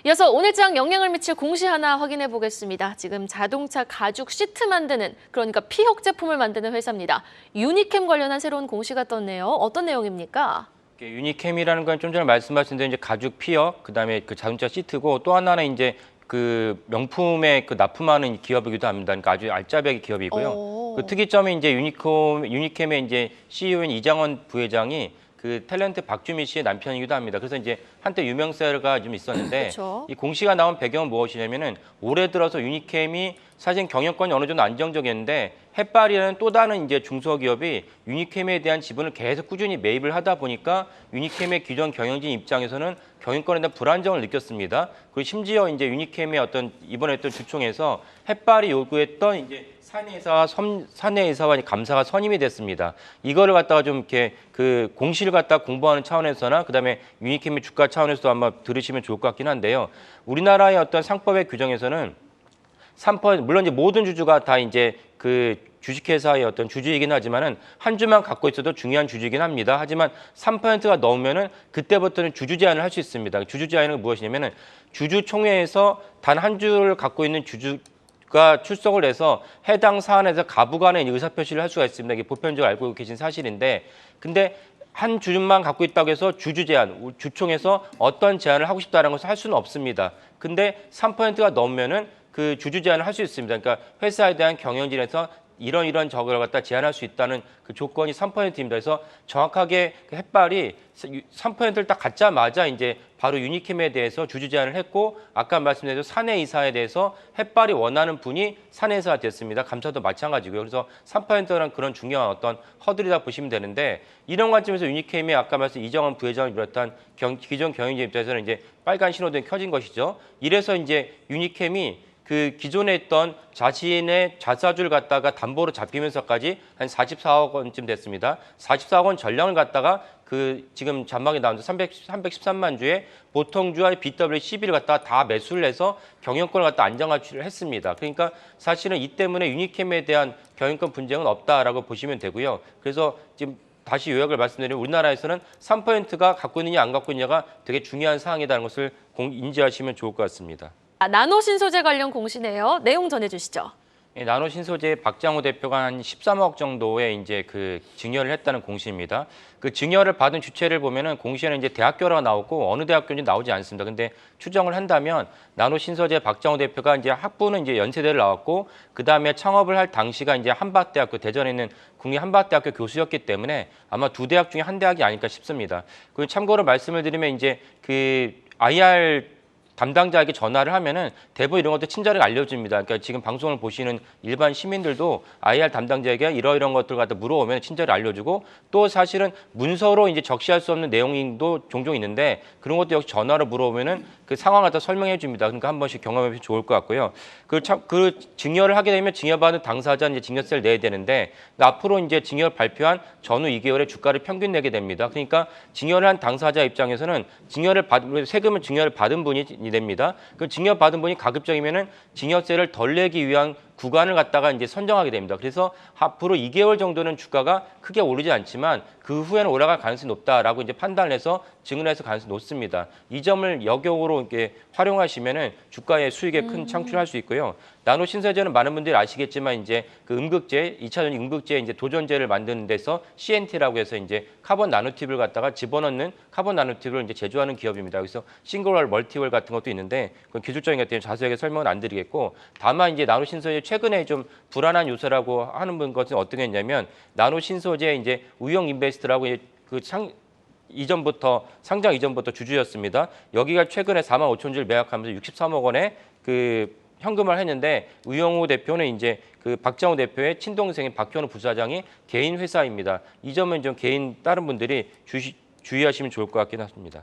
이어서 오늘장 영향을 미칠 공시 하나 확인해 보겠습니다. 지금 자동차 가죽 시트 만드는, 그러니까 피혁 제품을 만드는 회사입니다. 유니캠 관련한 새로운 공시가 떴네요. 어떤 내용입니까? 유니캠이라는 건 좀 전에 말씀하신 대로 이제 가죽 피혁, 그다음에 그 자동차 시트고, 또 하나는 이제 그 명품에 그 납품하는 기업이기도 합니다. 그러니까 아주 알짜배기 기업이고요. 그 특이점이 이제 유니캠의 이제 CEO인 이장원 부회장이 그 탤런트 박주미 씨의 남편이기도 합니다. 그래서 이제 한때 유명세가 좀 있었는데 이 공시가 나온 배경은 무엇이냐면은 올해 들어서 유니캠이 사실 경영권이 어느 정도 안정적이었는데 햇발이라는 또 다른 이제 중소기업이 유니캠에 대한 지분을 계속 꾸준히 매입을 하다 보니까 유니캠의 기존 경영진 입장에서는 경영권에 대한 불안정을 느꼈습니다. 그리고 심지어 이제 유니캠의 어떤 이번에 했던 주총에서 햇발이 요구했던 이제 사내이사와 감사가 선임이 됐습니다. 이거를 갖다가 좀 이렇게 그 공시를 갖다 공부하는 차원에서나 그다음에 유니캠의 주가 차원에서도 아마 들으시면 좋을 것 같긴 한데요. 우리나라의 어떤 상법의 규정에서는 3% 물론 이제 모든 주주가 다 이제 그 주식회사의 어떤 주주이긴 하지만은 한 주만 갖고 있어도 중요한 주주이긴 합니다. 하지만 3%가 넘으면은 그때부터는 주주 제한을 할 수 있습니다. 주주 제한은 무엇이냐면은 주주총회에서 단 한 주를 갖고 있는 주주가 출석을 해서 해당 사안에서 가부간의 의사표시를 할 수가 있습니다. 이게 보편적으로 알고 계신 사실인데, 근데 한 주주만 갖고 있다고 해서 주주 제한, 주총에서 어떤 제안을 하고 싶다는 것을 할 수는 없습니다. 근데 3%가 넘으면은 그 주주 제한을 할 수 있습니다. 그러니까 회사에 대한 경영진에서 이런 적을 갖다 제한할 수 있다는 그 조건이 3%입니다. 그래서 정확하게 그 햇발이 3%를 딱 갖자마자 이제 바로 유니캠에 대해서 주주 제한을 했고, 아까 말씀드린 사내이사에 대해서 햇발이 원하는 분이 사내이사가 됐습니다. 감사도 마찬가지고요. 그래서 3%는 그런 중요한 어떤 허들이다 보시면 되는데, 이런 관점에서 유니캠이 아까 말씀 이정원 부회장을 비롯한 기존 경영진 입장에서는 이제 빨간 신호등이 켜진 것이죠. 이래서 이제 유니캠이 그 기존에 있던 자신의 자사주를 갖다가 담보로 잡히면서까지 한 44억 원쯤 됐습니다. 44억 원 전량을 갖다가 그 지금 잔망에 나온 313만 주의 보통주와 BW12를 갖다가 다 매수를 해서 경영권을 갖다 안정화를 했습니다. 그러니까 사실은 이 때문에 유니캠에 대한 경영권 분쟁은 없다라고 보시면 되고요. 그래서 지금 다시 요약을 말씀드리면 우리나라에서는 3%가 갖고 있느냐 안 갖고 있느냐가 되게 중요한 사항이라는 것을 인지하시면 좋을 것 같습니다. 나노 신소재 관련 공시네요. 내용 전해주시죠. 나노 신소재 박장호 대표가 한 13억 정도의 이제 그 증여를 했다는 공시입니다. 그 증여를 받은 주체를 보면은 공시에는 이제 대학교라고 나오고 어느 대학교인지 나오지 않습니다. 근데 추정을 한다면 나노 신소재 박장호 대표가 이제 학부는 이제 연세대를 나왔고, 그 다음에 창업을 할 당시가 이제 한밭대학교, 대전에 있는 국립 한밭대학교 교수였기 때문에 아마 두 대학 중에 한 대학이 아닐까 싶습니다. 그 참고로 말씀을 드리면 이제 그 IR 담당자에게 전화를 하면은 대부분 이런 것들 친절하게 알려줍니다. 그러니까 지금 방송을 보시는 일반 시민들도 IR 담당자에게 이러이런 것들 갖다 물어보면 친절히 알려주고, 또 사실은 문서로 이제 적시할 수 없는 내용도 종종 있는데 그런 것도 역시 전화로 물어보면은 그 상황을 갖다 설명해 줍니다. 그러니까 한 번씩 경험해 보시면 좋을 것 같고요. 그 증여를 하게 되면 증여받은 당사자는 이제 증여세를 내야 되는데, 앞으로 이제 증여를 발표한 전후 2개월의 주가를 평균 내게 됩니다. 그러니까 증여를 한 당사자 입장에서는 세금을 증여를 받은 분이 됩니다. 그 증여받은 분이 가급적이면은 증여세를 덜 내기 위한 구간을 갖다가 이제 선정하게 됩니다. 그래서 앞으로 2개월 정도는 주가가 크게 오르지 않지만 그 후에는 올라갈 가능성이 높다라고 이제 판단을 해서 증여해서 가능성이 높습니다. 이 점을 역용으로 이렇게 활용하시면은 주가의 수익에 큰 창출할 수 있고요. 나노 신소재는 많은 분들이 아시겠지만 이제 그 음극재, 2차전지 음극재 이제 도전제를 만드는 데서 CNT라고 해서 이제 카본 나노팁을 갖다가 집어넣는 카본 나노팁을 이제 제조하는 기업입니다. 그래서 싱글월, 멀티월 같은 것도 있는데 그 기술적인 것 때문에 자세하게 설명은 안 드리겠고, 다만 이제 나노 신소재 최근에 좀 불안한 요소라고 하는 것은 어떤 게 있냐면, 나노 신소재 이제 우영 인베스트라고 그 이전부터 상장 이전부터 주주였습니다. 여기가 최근에 4만 5천 주를 매각하면서 63억 원의 그 현금을 했는데, 우영우 대표는 이제 그 박장호 대표의 친동생인 박현우 부사장이 개인 회사입니다. 이 점은 좀 다른 분들이 주의하시면 좋을 것 같긴 합니다.